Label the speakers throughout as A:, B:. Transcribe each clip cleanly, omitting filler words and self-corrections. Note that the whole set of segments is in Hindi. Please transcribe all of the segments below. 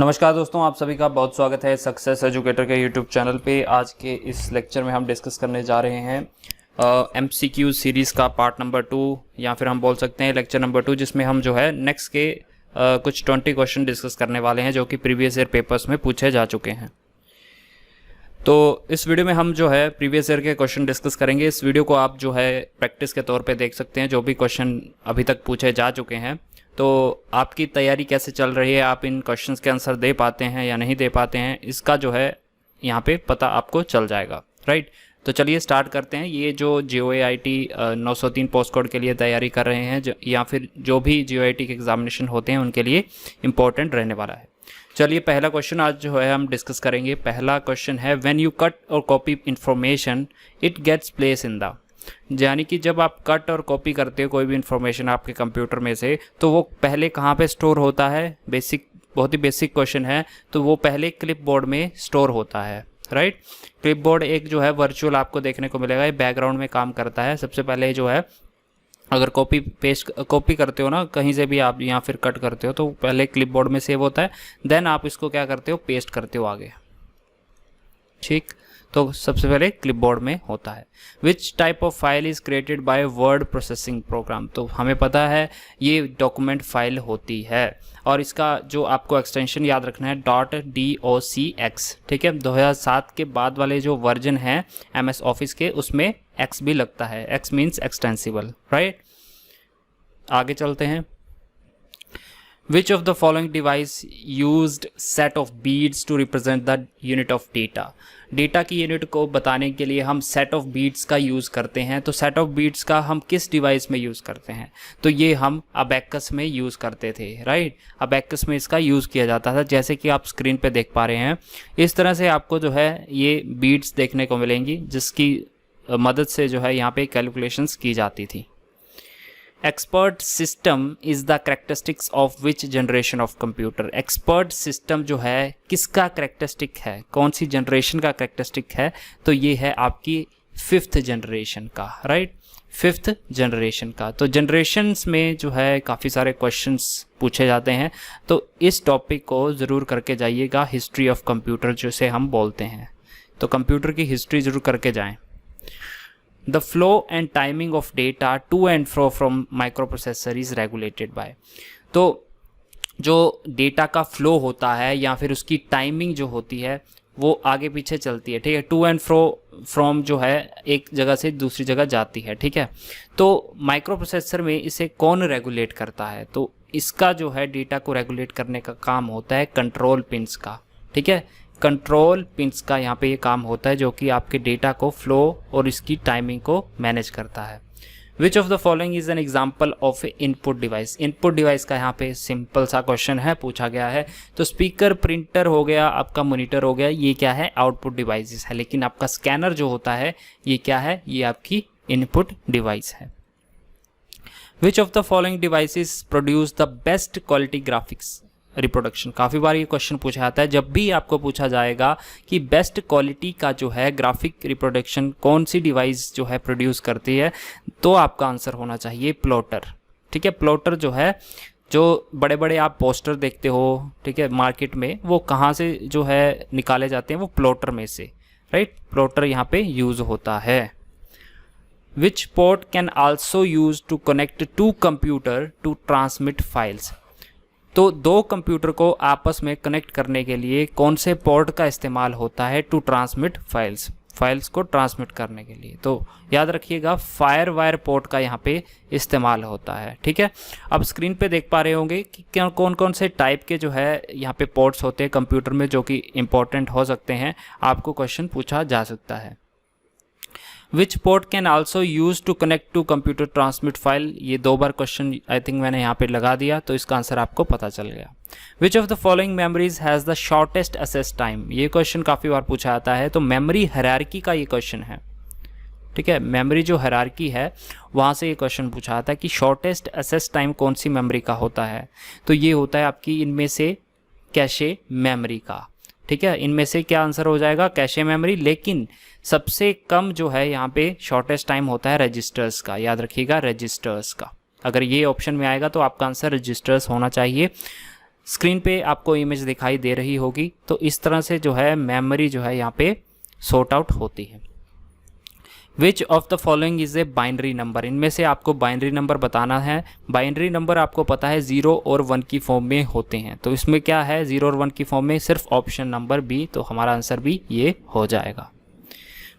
A: नमस्कार दोस्तों, आप सभी का बहुत स्वागत है सक्सेस एजुकेटर के यूट्यूब चैनल पे। आज के इस लेक्चर में हम डिस्कस करने जा रहे हैं MCQ सीरीज़ का पार्ट नंबर 2 या फिर हम बोल सकते हैं लेक्चर नंबर 2, जिसमें हम जो है नेक्स्ट के कुछ 20 क्वेश्चन डिस्कस करने वाले हैं जो कि प्रीवियस ईयर पेपर्स में पूछे जा चुके हैं। तो इस वीडियो में हम जो है प्रीवियस ईयर के क्वेश्चन डिस्कस करेंगे। इस वीडियो को आप जो है प्रैक्टिस के तौर पे देख सकते हैं, जो भी क्वेश्चन अभी तक पूछे जा चुके हैं। तो आपकी तैयारी कैसे चल रही है, आप इन क्वेश्चंस के आंसर दे पाते हैं या नहीं दे पाते हैं, इसका जो है यहाँ पे पता आपको चल जाएगा, राइट। तो चलिए स्टार्ट करते हैं। ये जो JOAIT 903 पोस्ट कोड के लिए तैयारी कर रहे हैं या फिर जो भी JOAIT के एग्जामिनेशन होते हैं उनके लिए इम्पोर्टेंट रहने वाला है। चलिए पहला क्वेश्चन आज जो है हम डिस्कस करेंगे। पहला क्वेश्चन है, when you cut or copy information it gets place in the, यानी कि जब आप कट और कॉपी करते हो कोई भी इंफॉर्मेशन आपके कंप्यूटर में से, तो वो पहले कहाँ पे स्टोर होता है। बहुत ही बेसिक क्वेश्चन है। तो वो पहले क्लिपबोर्ड में स्टोर होता है, राइट। क्लिपबोर्ड एक जो है वर्चुअल आपको देखने को मिलेगा, ये बैकग्राउंड में काम करता है। सबसे पहले जो है अगर कॉपी करते हो ना कहीं से भी आप या फिर कट करते हो, तो पहले क्लिपबोर्ड में सेव होता है, देन आप इसको क्या करते हो, पेस्ट करते हो आगे, ठीक। तो सबसे पहले क्लिपबोर्ड में होता है। Which type of file is created by word processing program, तो हमें पता है ये डॉक्यूमेंट फाइल होती है और इसका जो आपको एक्सटेंशन याद रखना है .docx, ठीक है। 2007 के बाद वाले जो वर्जन हैं MS ऑफिस के, उसमें X भी लगता है। X means extensible, right. आगे चलते हैं। Which of the following device used set of beads to represent the unit of data? Data की यूनिट को बताने के लिए हम सेट ऑफ बीट्स का यूज़ करते हैं। तो सेट ऑफ बीट्स का हम किस डिवाइस में यूज़ करते हैं, तो ये हम अबैकस में यूज़ करते थे, राइट। अबैकस में इसका यूज़ किया जाता था, जैसे कि आप स्क्रीन पे देख पा रहे हैं। इस तरह से आपको जो है ये बीट्स देखने को मिलेंगी, जिसकी मदद से जो है यहाँ पे कैलकुलेशंस की जाती थी। Expert system is the characteristics of which generation of computer. Expert system जो है किसका करेक्टरिस्टिक है, कौन सी जनरेशन का करेक्टरिस्टिक है, तो ये है आपकी 5th जनरेशन का, राइट। 5th जनरेशन का। तो जनरेशन्स में जो है काफ़ी सारे क्वेश्चंस पूछे जाते हैं, तो इस टॉपिक को ज़रूर करके जाइएगा। हिस्ट्री ऑफ कंप्यूटर जिसे हम बोलते हैं, तो कंप्यूटर की हिस्ट्री ज़रूर करके जाएँ। The flow and timing of data to and fro from microprocessor is regulated by, तो जो डेटा का फ्लो होता है या फिर उसकी टाइमिंग जो होती है वो आगे पीछे चलती है, ठीक है। टू एंड फ्रो फ्रॉम जो है एक जगह से दूसरी जगह जाती है, ठीक है। तो माइक्रो प्रोसेसर में इसे कौन रेगुलेट करता है, तो इसका जो है डेटा को रेगुलेट करने का काम होता है कंट्रोल पिन्स का, ठीक है। कंट्रोल पिन्स का यहाँ पे ये काम होता है, जो कि आपके डेटा को फ्लो और इसकी टाइमिंग को मैनेज करता है। विच of the following is an example of A input device. Input device का यहाँ पे सिंपल सा क्वेश्चन है, पूछा गया है। तो स्पीकर, प्रिंटर हो गया, आपका मॉनिटर हो गया, ये क्या है, आउटपुट डिवाइसेस है। लेकिन आपका स्कैनर जो होता है ये क्या है, ये आपकी इनपुट डिवाइस है। विच of the following devices produce the best quality graphics reproduction. काफ़ी बार ये क्वेश्चन पूछा जाता है। जब भी आपको पूछा जाएगा कि बेस्ट क्वालिटी का जो है ग्राफिक रिप्रोडक्शन कौन सी डिवाइस जो है प्रोड्यूस करती है, तो आपका आंसर होना चाहिए प्लॉटर, ठीक है। प्लॉटर जो है, जो बड़े बड़े आप पोस्टर देखते हो, ठीक है, मार्केट में, वो कहाँ से जो है निकाले जाते हैं, वो प्लॉटर में से, राइट। प्लॉटर यहाँ पे यूज़ होता है। Which port can also use to connect to computer to transmit files. तो दो कंप्यूटर को आपस में कनेक्ट करने के लिए कौन से पोर्ट का इस्तेमाल होता है, टू ट्रांसमिट फाइल्स को ट्रांसमिट करने के लिए। तो याद रखिएगा फायर वायर पोर्ट का यहाँ पे इस्तेमाल होता है, ठीक है। अब स्क्रीन पे देख पा रहे होंगे कि कौन कौन से टाइप के जो है यहाँ पे पोर्ट्स होते हैं कंप्यूटर में, जो कि इंपॉर्टेंट हो सकते हैं, आपको क्वेश्चन पूछा जा सकता है। Which port can also use to connect to computer transmit file. ये 2 बार क्वेश्चन आई थिंक मैंने यहाँ पे लगा दिया, तो इसका आंसर आपको पता चल गया। Which of the following memories has the shortest access time. ये क्वेश्चन काफ़ी बार पूछा जाता है। तो मेमोरी हायरार्की का ये क्वेश्चन है, ठीक है। मेमोरी जो हायरार्की है वहाँ से ये क्वेश्चन पूछा जाता है कि शॉर्टेस्ट एक्सेस टाइम कौन सी मेमोरी का होता है, तो ये होता है आपकी इनमें से कैशे मेमोरी का, ठीक है। इनमें से क्या आंसर हो जाएगा, कैशे मेमोरी। लेकिन सबसे कम जो है यहाँ पे शॉर्टेस्ट टाइम होता है रजिस्टर्स का, याद रखिएगा रजिस्टर्स का। अगर ये ऑप्शन में आएगा तो आपका आंसर रजिस्टर्स होना चाहिए। स्क्रीन पे आपको इमेज दिखाई दे रही होगी। तो इस तरह से जो है मेमोरी जो है यहाँ पे सॉर्ट आउट होती है। विच of the following is a binary number, इनमें से आपको बाइनरी नंबर बताना है। बाइनरी नंबर आपको पता है 0 और 1 की फॉर्म में होते हैं, तो इसमें क्या है 0 और 1 की फॉर्म में, सिर्फ ऑप्शन नंबर बी, तो हमारा आंसर भी ये हो जाएगा।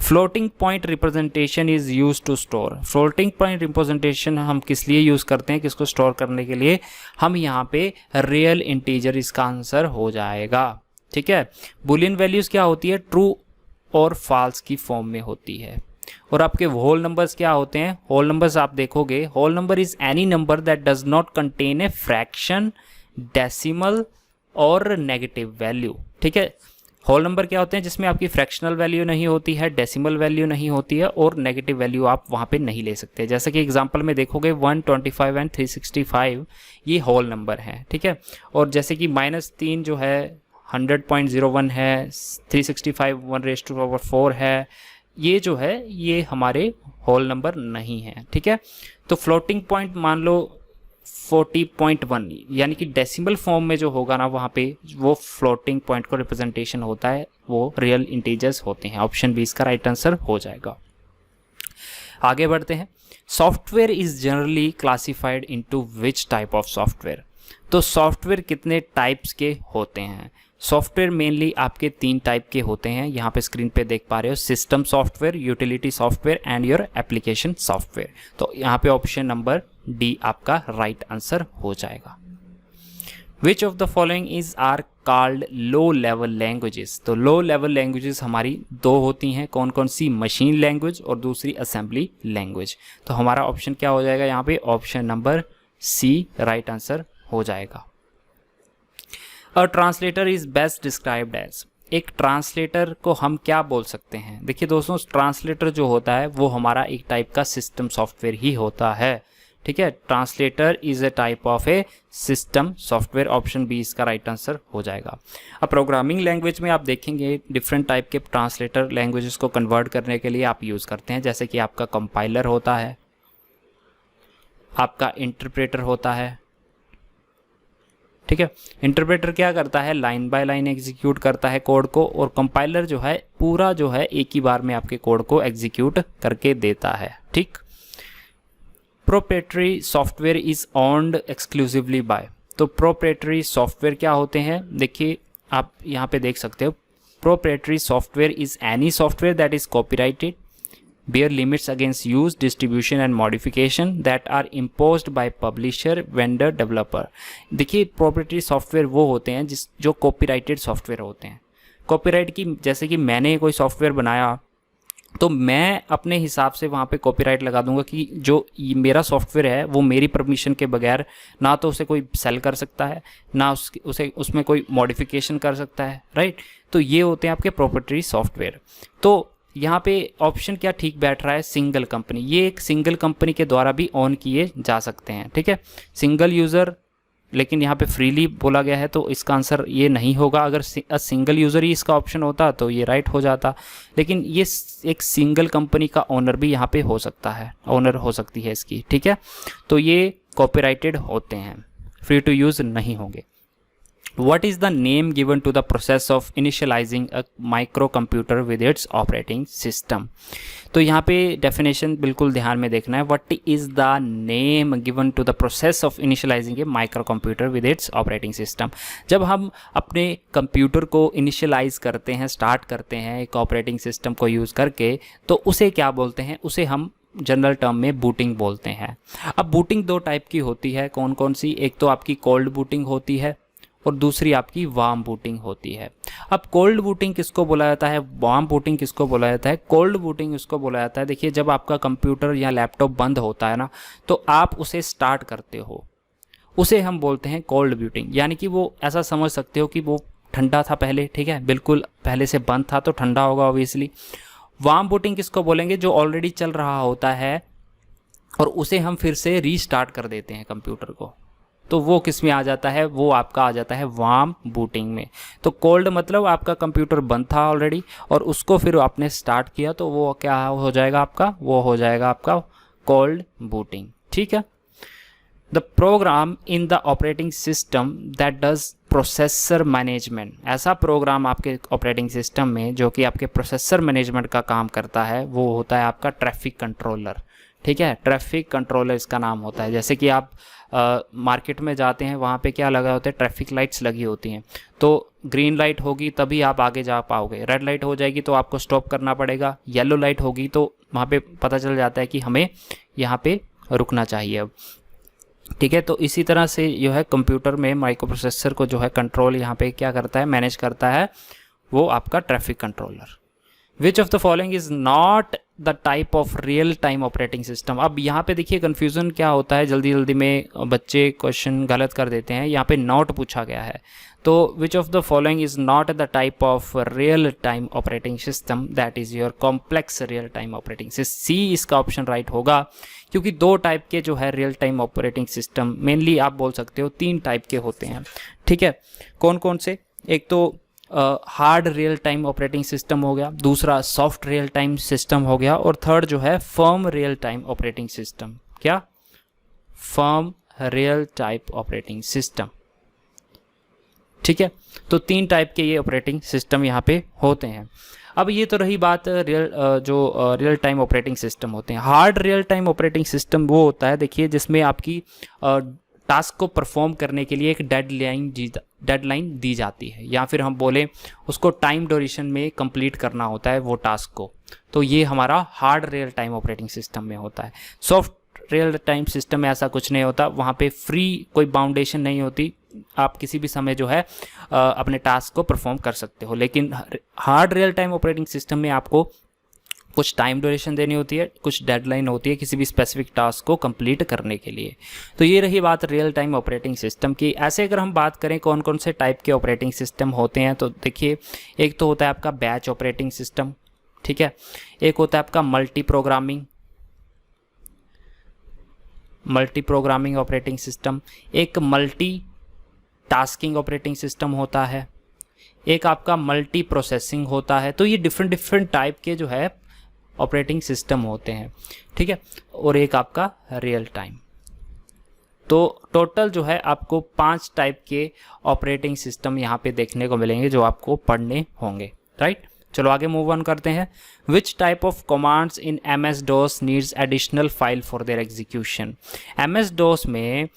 A: Floating point representation is use to store, floating point representation हम किस लिए यूज करते हैं, किसको स्टोर करने के लिए, हम यहाँ पे रियल इंटीजर इसका आंसर हो जाएगा। ठीक है, बुलियन वैल्यूज क्या होती है, ट्रू और फॉल्स की फॉर्म में होती है। और आपके होल नंबर्स क्या होते हैं, होल नंबर्स आप देखोगे, whole number is any number that does not contain a fraction, decimal और नेगेटिव वैल्यू। ठीक है, होल नंबर क्या होते हैं जिसमें आपकी फ्रैक्शनल वैल्यू नहीं होती है, डेसिमल वैल्यू नहीं होती है और नेगेटिव वैल्यू आप वहाँ पे नहीं ले सकते। जैसे कि एग्जांपल में देखोगे 125 एंड 365 ये होल नंबर हैं। ठीक है, और जैसे कि -3 जो है 100.01 है, 365 1⁴ है, ये जो है ये हमारे होल नंबर नहीं है। ठीक है, तो फ्लोटिंग पॉइंट मान लो 40.1 यानी कि डेसिमल फॉर्म में जो होगा ना वहाँ पे वो फ्लोटिंग पॉइंट को रिप्रेजेंटेशन होता है, वो रियल इंटीजर्स होते हैं। ऑप्शन बी इसका राइट आंसर हो जाएगा। आगे बढ़ते हैं। Software is generally classified into which type of software, तो सॉफ्टवेयर कितने टाइप्स के होते हैं। सॉफ्टवेयर मेनली आपके 3 टाइप के होते हैं, यहाँ पे स्क्रीन पे देख पा रहे हो, system software, utility software and your application software. तो यहाँ पे ऑप्शन नंबर डी आपका राइट आंसर हो जाएगा। Which of the following is are called low level languages, तो लो लेवल लैंग्वेजेस हमारी 2 होती हैं, कौन कौन सी, मशीन लैंग्वेज और दूसरी असेंबली लैंग्वेज। तो हमारा ऑप्शन क्या हो जाएगा यहाँ पे, option number C right answer हो जाएगा। A translator is best described as, एक ट्रांसलेटर को हम क्या बोल सकते हैं। देखिए दोस्तों, ट्रांसलेटर जो होता है वो हमारा एक टाइप का सिस्टम सॉफ्टवेयर ही होता है। ठीक है, translator is a type of a system software, option B इसका राइट आंसर हो जाएगा। अब प्रोग्रामिंग लैंग्वेज में आप देखेंगे डिफरेंट टाइप के ट्रांसलेटर लैंग्वेजेस को कन्वर्ट करने के लिए आप यूज़ करते हैं, जैसे कि आपका कंपाइलर होता है, आपका इंटरप्रेटर होता है। ठीक है, इंटरप्रेटर क्या करता है, लाइन बाय लाइन एग्जीक्यूट करता है कोड को, और कंपाइलर जो है पूरा जो है एक ही बार में आपके कोड को एग्जीक्यूट करके देता है। ठीक, proprietary software is owned exclusively by, तो प्रोप्राइटरी सॉफ्टवेयर क्या होते हैं, देखिए आप यहाँ पे देख सकते हो, proprietary software is any software that is copyrighted, bear limits against use, distribution and modification that are imposed by publisher, vendor, developer। देखिए proprietary सॉफ्टवेयर वो होते हैं जो कॉपीराइटेड सॉफ्टवेयर होते हैं। कॉपीराइट की, जैसे कि मैंने कोई सॉफ्टवेयर बनाया तो मैं अपने हिसाब से वहाँ पे कॉपीराइट लगा दूंगा कि जो मेरा सॉफ्टवेयर है वो मेरी परमिशन के बगैर ना तो उसे कोई सेल कर सकता है, ना उसे उसमें कोई मॉडिफिकेशन कर सकता है। राइट, तो ये होते हैं आपके प्रॉपर्टी सॉफ्टवेयर। तो यहाँ पे ऑप्शन क्या ठीक बैठ रहा है, सिंगल कंपनी, ये एक सिंगल कंपनी के द्वारा भी ऑन किए जा सकते हैं। ठीक है, सिंगल यूज़र, लेकिन यहाँ पे फ्रीली बोला गया है तो इसका आंसर ये नहीं होगा। अगर सिंगल यूज़र ही इसका ऑप्शन होता तो ये राइट हो जाता, लेकिन ये एक सिंगल कंपनी का ओनर भी यहाँ पे हो सकता है, ओनर हो सकती है इसकी। ठीक है, तो ये कॉपीराइटेड होते हैं, फ्री टू यूज़ नहीं होंगे। What is the name given to the process of initializing a microcomputer with its operating system? तो यहाँ पे डेफिनेशन बिल्कुल ध्यान में देखना है। What is the name given to the process of initializing a microcomputer with its operating system? जब हम अपने कंप्यूटर को इनिशियलाइज करते हैं, स्टार्ट करते हैं एक ऑपरेटिंग सिस्टम को यूज़ करके, तो उसे क्या बोलते हैं, उसे हम जनरल टर्म में बूटिंग बोलते हैं। अब बूटिंग 2 टाइप की होती है, कौन कौन सी, एक तो आपकी कोल्ड बूटिंग होती है और दूसरी आपकी वार्म बूटिंग होती है। अब कोल्ड बूटिंग किसको बोला जाता है, वार्म बूटिंग किसको बोला जाता है, कोल्ड बूटिंग इसको बोला जाता है। देखिए, जब आपका कंप्यूटर या लैपटॉप बंद होता है ना, तो आप उसे स्टार्ट करते हो, उसे हम बोलते हैं कोल्ड बूटिंग। यानी कि वो ऐसा समझ सकते हो कि वो ठंडा था पहले, ठीक है, बिल्कुल पहले से बंद था तो ठंडा होगा ऑब्वियसली। वार्म बूटिंग किसको बोलेंगे, जो ऑलरेडी चल रहा होता है और उसे हम फिर से रीस्टार्ट कर देते हैं कंप्यूटर को, तो वो किस में आ जाता है, वो आपका आ जाता है वार्म बूटिंग में। तो कोल्ड मतलब आपका कंप्यूटर बंद था ऑलरेडी और उसको फिर आपने स्टार्ट किया, तो वो क्या हो जाएगा आपका, वो हो जाएगा आपका कोल्ड बूटिंग। ठीक है, the program in the operating system that does processor management, ऐसा प्रोग्राम आपके ऑपरेटिंग सिस्टम में जो कि आपके प्रोसेसर मैनेजमेंट का काम करता है, वो होता है आपका ट्रैफिक कंट्रोलर। ठीक है, ट्रैफिक कंट्रोलर इसका नाम होता है। जैसे कि आप मार्केट में जाते हैं, वहाँ पे क्या लगा होता है, ट्रैफिक लाइट्स लगी होती हैं। तो ग्रीन लाइट होगी तभी आप आगे जा पाओगे, रेड लाइट हो जाएगी तो आपको स्टॉप करना पड़ेगा, येलो लाइट होगी तो वहाँ पे पता चल जाता है कि हमें यहाँ पे रुकना चाहिए अब। ठीक है, तो इसी तरह से जो है कंप्यूटर में माइक्रो प्रोसेसर को जो है कंट्रोल यहाँ पे क्या करता है, मैनेज करता है, वो आपका traffic controller. Which of the following is not the type of real time operating system. अब यहाँ पे देखिए कन्फ्यूज़न क्या होता है, जल्दी जल्दी में बच्चे क्वेश्चन गलत कर देते हैं। यहाँ पे नॉट पूछा गया है, तो which of the following is not the type of real time operating system that is your complex real time operating system. C इसका ऑप्शन राइट होगा, क्योंकि दो टाइप के जो है real time operating system, mainly आप बोल सकते हो 3 टाइप के होते हैं। ठीक है, कौन कौन से? एक तो hard real time operating system हो गया, दूसरा सॉफ्ट रियल टाइम सिस्टम हो गया, और थर्ड जो है firm real time operating system. क्या? Firm real type operating system. ठीक है, तो 3 टाइप के ये ऑपरेटिंग सिस्टम यहाँ पे होते हैं। अब ये तो रही बात रियल टाइम ऑपरेटिंग सिस्टम होते हैं। Hard real time operating system वो होता है, देखिए, जिसमें आपकी टास्क को परफॉर्म करने के लिए एक डेडलाइन दी जाती है, या फिर हम बोलें उसको टाइम ड्यूरेशन में कंप्लीट करना होता है वो टास्क को। तो ये हमारा hard real time operating system में होता है। सॉफ्ट रियल टाइम सिस्टम में ऐसा कुछ नहीं होता, वहाँ पे फ्री कोई बाउंडेशन नहीं होती, आप किसी भी समय जो है अपने टास्क को परफॉर्म कर सकते हो। लेकिन hard real time operating system में आपको कुछ टाइम ड्यूरेशन देनी होती है, कुछ डेडलाइन होती है किसी भी स्पेसिफिक टास्क को कंप्लीट करने के लिए। तो ये रही बात रियल टाइम ऑपरेटिंग सिस्टम की। ऐसे अगर हम बात करें कौन कौन से टाइप के ऑपरेटिंग सिस्टम होते हैं, तो देखिए, एक तो होता है आपका बैच ऑपरेटिंग सिस्टम। ठीक है, एक होता है आपका मल्टी प्रोग्रामिंग ऑपरेटिंग सिस्टम, एक मल्टी टास्किंग ऑपरेटिंग सिस्टम होता है, एक आपका मल्टी प्रोसेसिंग होता है। तो ये डिफरेंट टाइप के जो है ऑपरेटिंग सिस्टम होते हैं। ठीक है, और एक आपका रियल टाइम। तो टोटल जो है आपको 5 टाइप के ऑपरेटिंग सिस्टम यहाँ पे देखने को मिलेंगे जो आपको पढ़ने होंगे। राइट, चलो आगे मूव ऑन करते हैं। Which type of commands in MS-DOS needs additional file for their execution. MS-DOS में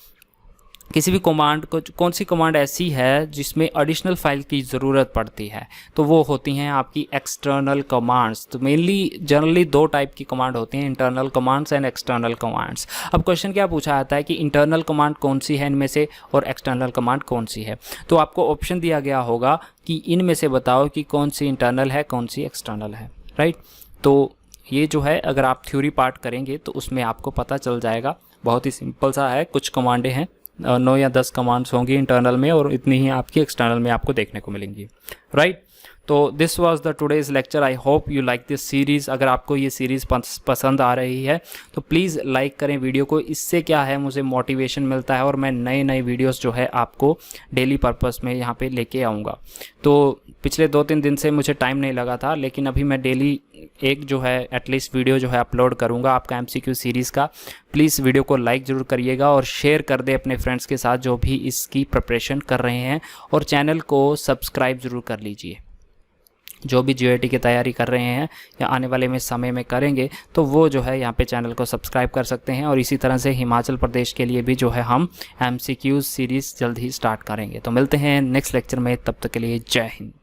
A: किसी भी कमांड को, कौन सी कमांड ऐसी है जिसमें एडिशनल फाइल की ज़रूरत पड़ती है, तो वो होती हैं आपकी एक्सटर्नल कमांड्स। तो मेनली जनरली 2 टाइप की कमांड होती हैं, internal commands and external commands. अब क्वेश्चन क्या पूछा जाता है कि इंटरनल कमांड कौन सी है इनमें से और एक्सटर्नल कमांड कौन सी है। तो आपको ऑप्शन दिया गया होगा कि इनमें से बताओ कि कौन सी इंटरनल है, कौन सी एक्सटर्नल है। राइट, तो ये जो है अगर आप थ्योरी पार्ट करेंगे तो उसमें आपको पता चल जाएगा। बहुत ही सिंपल सा है, कुछ कमांडें हैं, 9 या 10 कमांड्स होंगी इंटरनल में और इतनी ही आपकी एक्सटर्नल में आपको देखने को मिलेंगी। राइट, तो this was the today's lecture. I hope you like this series. अगर आपको ये सीरीज़ पसंद आ रही है तो प्लीज़ लाइक करें वीडियो को। इससे क्या है, मुझे मोटिवेशन मिलता है और मैं नए वीडियोस जो है आपको डेली पर्पस में यहाँ पे लेके आऊँगा। तो पिछले 2-3 दिन से मुझे टाइम नहीं लगा था, लेकिन अभी मैं डेली एक जो है एटलीस्ट वीडियो जो है अपलोड करूँगा आपका MCQ सीरीज़ का। प्लीज़ वीडियो को लाइक ज़रूर करिएगा और शेयर कर दे अपने फ्रेंड्स के साथ जो भी इसकी प्रिपरेशन कर रहे हैं, और चैनल को सब्सक्राइब ज़रूर कर लीजिए। जो भी GAT की तैयारी कर रहे हैं या आने वाले में समय में करेंगे तो वो जो है यहाँ पे चैनल को सब्सक्राइब कर सकते हैं। और इसी तरह से हिमाचल प्रदेश के लिए भी जो है हम MCQ सीरीज़ जल्द ही स्टार्ट करेंगे। तो मिलते हैं नेक्स्ट लेक्चर में, तब तक के लिए जय हिंद।